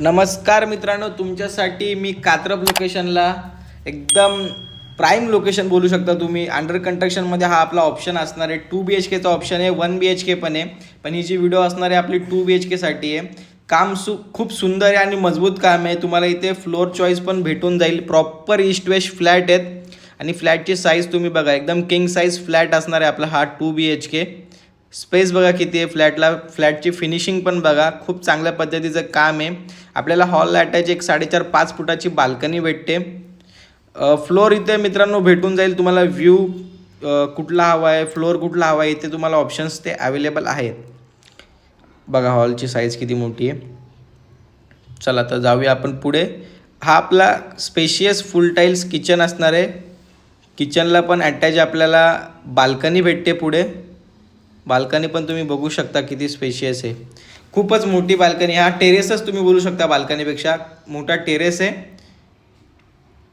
नमस्कार मित्रांनो, तुमच्यासाठी मी कात्रप लोकेशनला एकदम प्राईम लोकेशन बोलू शकता तुम्ही. अंडर कन्स्ट्रक्शनमध्ये हा आपला ऑप्शन असणार आहे. 2 BHKचा ऑप्शन आहे, 1 BHK पण आहे. पण ही जी व्हिडिओ असणार आहे आपली 2 BHKसाठी आहे. काम खूप सुंदर आहे आणि मजबूत काम आहे. तुम्हाला इथे फ्लोअर चॉईस पण भेटून जाईल. प्रॉपर ईस्ट वेस्ट फ्लॅट आहेत आणि फ्लॅटची साईज तुम्ही बघा, एकदम किंग साईज फ्लॅट असणार आहे आपला हा 2 BHK. स्पेस बघा किती आहे फ्लॅटला. फ्लॅटची फिनिशिंग पण बघा, खूप चांगल्या पद्धतीचं काम आहे. आपल्याला हॉलला अटॅच एक 4.5-5 फुटाची बाल्कनी भेटते. फ्लोअर इथे मित्रांनो भेटून जाईल तुम्हाला. व्ह्यू कुठला हवा आहे, फ्लोअर कुठला हवा आहे, इथे तुम्हाला ऑप्शन्स ते अवेलेबल आहेत. बघा हॉलची साईज किती मोठी आहे. चला तर जाऊया आपण पुढे. हा आपला स्पेशियस फुल टाईल्स किचन असणार आहे. किचनला पण अटॅच आपल्याला बाल्कनी भेटते पुढे. बाल्कनी पण तुम्ही बघू शकता किती स्पेशियस आहे. खूपच मोठी बाल्कनी. हा टेरेसच तुम्ही बोलू शकता, बाल्कनीपेक्षा मोठा टेरेस आहे.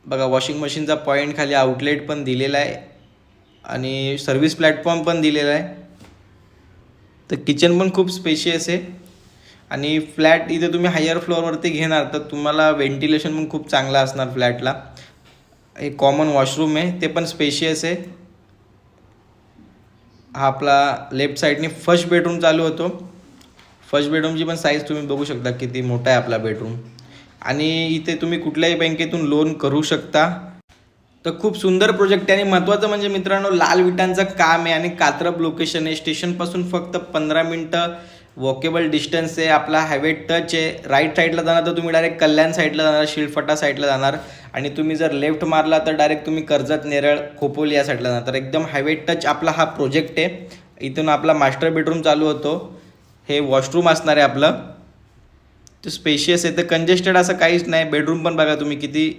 बघा वॉशिंग मशीनचा पॉईंट, खाली आउटलेट पण दिलेला आहे आणि सर्व्हिस प्लॅटफॉर्म पण दिलेला आहे. तर किचन पण खूप स्पेशियस आहे आणि फ्लॅट इथे तुम्ही हायर फ्लोअरवरती घेणार तर तुम्हाला व्हेंटिलेशन पण खूप चांगलं असणार फ्लॅटला. हे कॉमन वॉशरूम आहे, ते पण स्पेशियस आहे. हा आपला लेफ्ट साईडने फर्स्ट बेडरूम चालू होतो. फर्स्ट बेडरूमची पण साईज तुम्ही बघू शकता किती मोठा आहे आपला बेडरूम. आणि इथे तुम्ही कुठल्याही बँकेतून लोन करू शकता. तर खूप सुंदर प्रोजेक्ट आहे आणि महत्त्वाचं म्हणजे मित्रांनो, लाल विटांचं काम आहे आणि कात्रप लोकेशन आहे. स्टेशनपासून फक्त 15 मिनटं वॉकेबल डिस्टन्स आहे. आपला हायवे टच आहे. राईट साईडला जाणार तर तुम्ही डायरेक्ट कल्याण साईडला जाणार, शिळफटा साईडला जाणार आणि तुम्ही जर लेफ्ट मारला तर डायरेक्ट तुम्ही कर्जत, नेरळ, खोपोली या साईडला जाणार. तर एकदम हायवे टच आपला हा प्रोजेक्ट आहे. इथून आपला मास्टर बेडरूम चालू होतो. हे वॉशरूम असणार आहे आपलं. ते स्पेशियस आहे, तर कंजेस्टेड असं काहीच नाही. बेडरूम पण बघा तुम्ही किती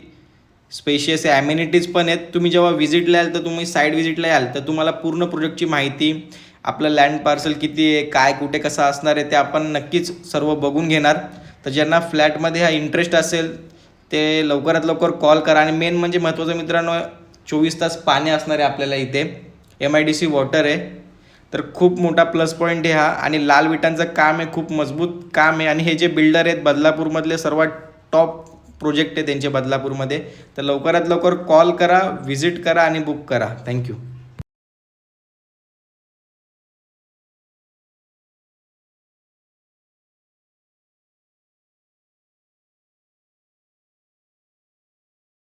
स्पेशियस आहे. ॲम्युनिटीज पण आहेत. तुम्ही जेव्हा व्हिजिटला याल तर तुम्ही साईड व्हिजिटला याल तर तुम्हाला पूर्ण प्रोजेक्टची माहिती, आपलं लँड पार्सल किती आहे, काय कुठे कसं असणार आहे ते आपण नक्कीच सर्व बघून घेणार. तर ज्यांना फ्लॅटमध्ये हा इंटरेस्ट असेल ते लवकरात लवकर कॉल करा. आणि मेन म्हणजे महत्त्वाचं मित्रांनो, 24 तास पाणी असणार आहे आपल्याला इथे. MIDC वॉटर आहे. तर खूप मोठा प्लस पॉईंट आहे हा. आणि लाल विटांचं काम आहे, खूप मजबूत काम आहे. आणि हे जे बिल्डर आहेत बदलापूरमधले, सर्वात टॉप प्रोजेक्ट आहे त्यांचे बदलापूरमध्ये. तर लवकरात लवकर कॉल करा, व्हिजिट करा आणि बुक करा. थँक्यू.